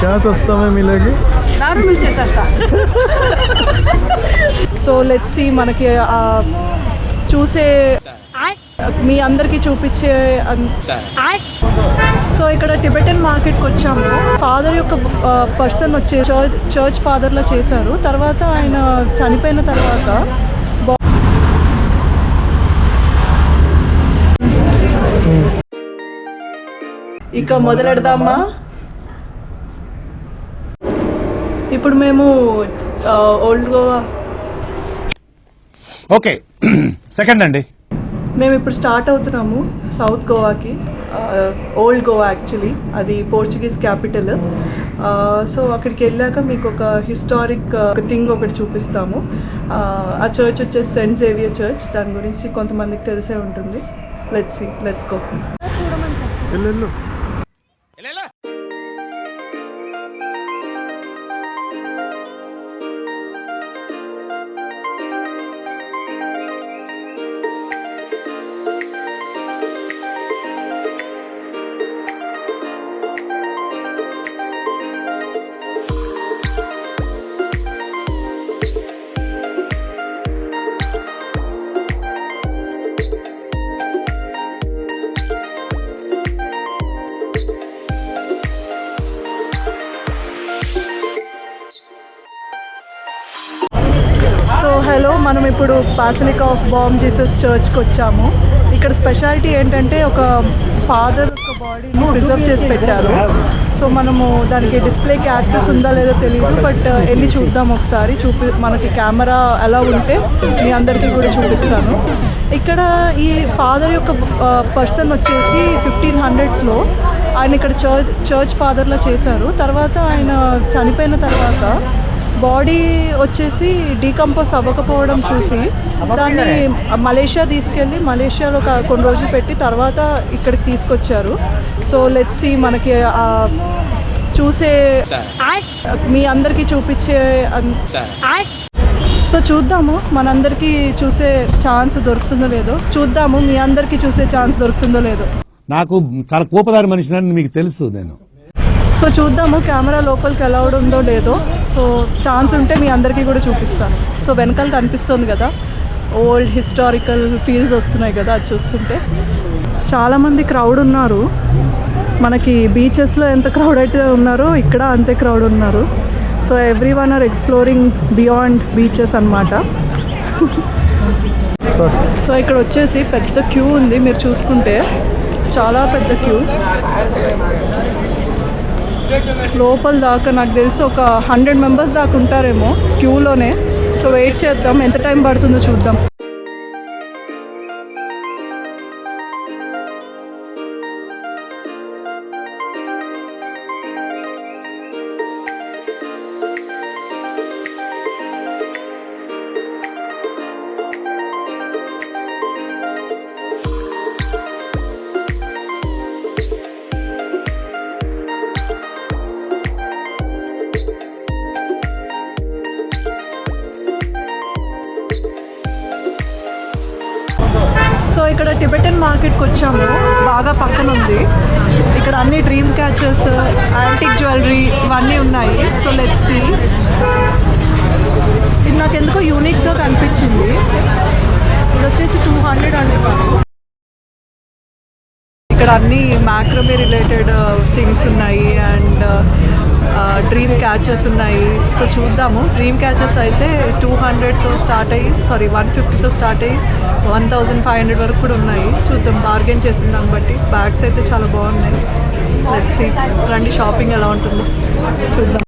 क्या सस्ता में मिलेगी? సో లెట్స్ సీ మనకి చూసే మీ అందరికి చూపించే సో ఇక్కడ టిబెటన్ మార్కెట్కి వచ్చాము. ఫాదర్ యొక్క పర్సన్ వచ్చే చర్చ్ ఫాదర్లో చేశారు. తర్వాత ఆయన చనిపోయిన తర్వాత ఇక మొదలెడదామా? ఇప్పుడు మేము ఓల్డ్ గోవా ఓకే సెకండ్ అండి. మేము ఇప్పుడు స్టార్ట్ అవుతున్నాము సౌత్ గోవాకి. ఓల్డ్ గోవా యాక్చువల్లీ, అది పోర్చుగీస్ క్యాపిటల్. సో అక్కడికి వెళ్ళాక మీకు ఒక హిస్టారిక్ థింగ్ ఒకటి చూపిస్తాము. ఆ చర్చ్ వచ్చేసి సెయింట్ జేవియర్ చర్చ్. దాని గురించి కొంతమందికి తెలిసే ఉంటుంది. Let's go. హలో, మనం ఇప్పుడు బాసిలికా ఆఫ్ బామ్ జీసస్ చర్చ్కి వచ్చాము. ఇక్కడ స్పెషాలిటీ ఏంటంటే ఒక ఫాదర్ యొక్క బాడీని ప్రిజర్వ్ చేసి పెట్టారు. సో మనము దానికి డిస్ప్లేకి యాక్సెస్ ఉందా లేదో తెలియదు, బట్ వెళ్ళి చూద్దాం ఒకసారి. మనకి కెమెరా ఎలా ఉంటే మీ అందరికీ కూడా చూపిస్తాను. ఇక్కడ ఈ ఫాదర్ యొక్క పర్సన్ వచ్చేసి 1500s ఆయన ఇక్కడ చర్చ్ ఫాదర్లో చేశారు. తర్వాత ఆయన చనిపోయిన తర్వాత బాడీ వచ్చేసి డీకంపోజ్ అవ్వకపోవడం చూసి దాన్ని మలేషియా తీసుకెళ్ళి మలేషియాలో కొన్ని రోజులు పెట్టి తర్వాత ఇక్కడికి తీసుకొచ్చారు. సో లెట్స్ సీ మనకి చూసే మీ అందరికీ చూపించే సో చూద్దాము మనందరికీ చూసే ఛాన్స్ దొరుకుతుందో లేదో. చూద్దాము మీ అందరికీ చూసే ఛాన్స్ దొరుకుతుందో లేదో. నాకు చాలా కోపదారి మనిషిని మీకు తెలుసు నేను. సో చూద్దాము కెమెరా లోపలికి అలౌడ్ ఉందో లేదో. సో ఛాన్స్ ఉంటే మీ అందరికీ కూడా చూపిస్తాను. సో వెనకాల కనిపిస్తుంది కదా, ఓల్డ్ హిస్టారికల్ ఫీల్స్ వస్తున్నాయి కదా, అది చూస్తుంటే చాలామంది క్రౌడ్ ఉన్నారు. మనకి బీచెస్లో ఎంత క్రౌడ్ అయితే ఉన్నారో ఇక్కడ అంతే క్రౌడ్ ఉన్నారు. So every one or exploring beyond beaches అన్నమాట. సో ఇక్కడ వచ్చేసి పెద్ద క్యూ ఉంది, మీరు చూసుకుంటే చాలా పెద్ద క్యూ. లోపల దాకా నాకు తెలిసి ఒక 100 మెంబర్స్ దాకా ఉంటారేమో క్యూలోనే. సో వెయిట్ చేద్దాం, ఎంత టైం పడుతుందో చూద్దాం. సో ఇక్కడ టిబెటన్ మార్కెట్కి వచ్చాము, బాగా పక్కన ఉంది. ఇక్కడ అన్ని డ్రీమ్ క్యాచర్స్, యాంటిక్ జ్యువెలరీ ఇవన్నీ ఉన్నాయి. So let's see. ఇది నాకు ఎందుకో యూనిక్గా కనిపించింది. ఇది వచ్చేసి 200 అండి. ఇక్కడ అన్ని మ్యాక్రమే రిలేటెడ్ థింగ్స్ ఉన్నాయి అండ్ డ్రీమ్ క్యాచెస్ ఉన్నాయి. సో చూద్దాము. డ్రీమ్ క్యాచెస్ అయితే 200తో స్టార్ట్ అయ్యి 150తో స్టార్ట్ అయ్యి 1500 వరకు కూడా ఉన్నాయి. చూద్దాం, బార్గెన్ చేసిన దాన్ని బట్టి. బ్యాగ్స్ అయితే చాలా బాగున్నాయి. లెట్స్ సీ, రండి షాపింగ్ ఎలా ఉంటుందో చూద్దాం.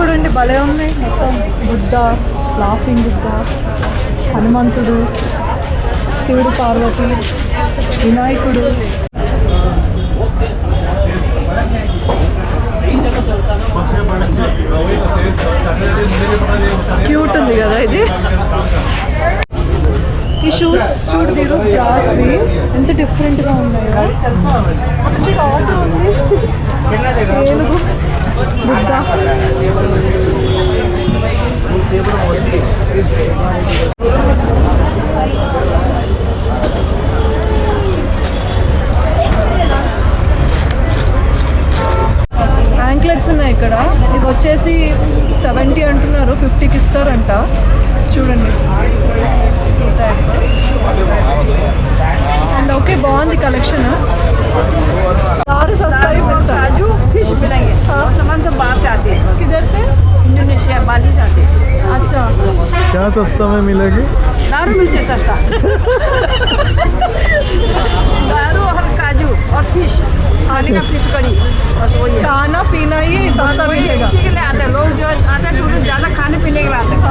చూడండి భలే ఉన్నాయి మొత్తం. బుద్ధ, లాఫింగ్ బుద్ధ, హనుమంతుడు, శివుడు, పార్వతి, వినాయకుడు. క్యూట్ ఉంది కదా ఇది. ఈ షూస్ చూడు మీరు, బ్రాస్వి ఎంత డిఫరెంట్గా ఉన్నాయో. మంచిగా ఆటో ఉంది, ఏనుగు, బుద్ధ. యాంక్లెట్స్ ఉన్నాయి ఇక్కడ. ఇవి వచ్చేసి 70 అంటున్నారు, 50కి ఇస్తారంట. చూడండి. అండ్ ఓకే, బాగుంది కలెక్షన్. काजू फिश मिलेंगे और सामान सब बाहर से आते हैं, किधर से? इंडोनेशिया, बाली से आते हैं। अच्छा, क्या सस्ता में मिलेगी? दारू मिलते सस्ता दारू और काजू और फिश, खाने का फिश कड़ी, बस वही है। खाना पीना ही सस्ता वही है, मिलेगा. इसी के लिए आते हैं लोग, जो आते हैं टूरिस्ट ज़्यादा खाने पीने के लिए आते हैं।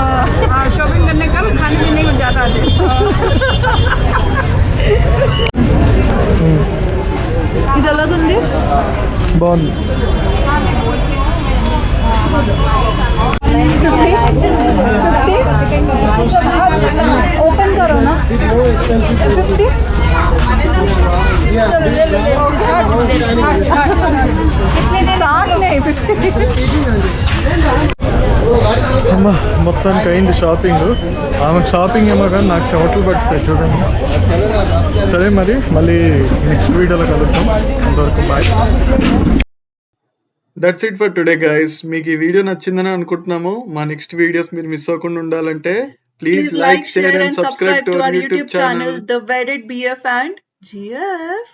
हाँ, शॉपिंग करने कम, खाने पीने को ज़्यादा आते हैं। ఇది ఎలాగుంది? బాగుంది. 50 ओपन करो ना. 50 60 नहीं 50. అమ్మ మొత్తానికి అయింది షాపింగ్. ఆమెకు షాపింగ్ ఏమో కానీ నాకు చెమటలు పట్టిస్తాయి చూడండి. సరే మరి మళ్ళీ నెక్స్ట్ వీడియోలో కలుద్దాం. అంతవరకు bye. That's it for today guys. మీకు ఈ వీడియో నచ్చిందని అనుకుంటున్నాము. మా నెక్స్ట్ వీడియోస్ మీరు మిస్ అవ్వకుండా ఉండాలంటే please like, share and subscribe to our YouTube channel The Wedded BF and GF.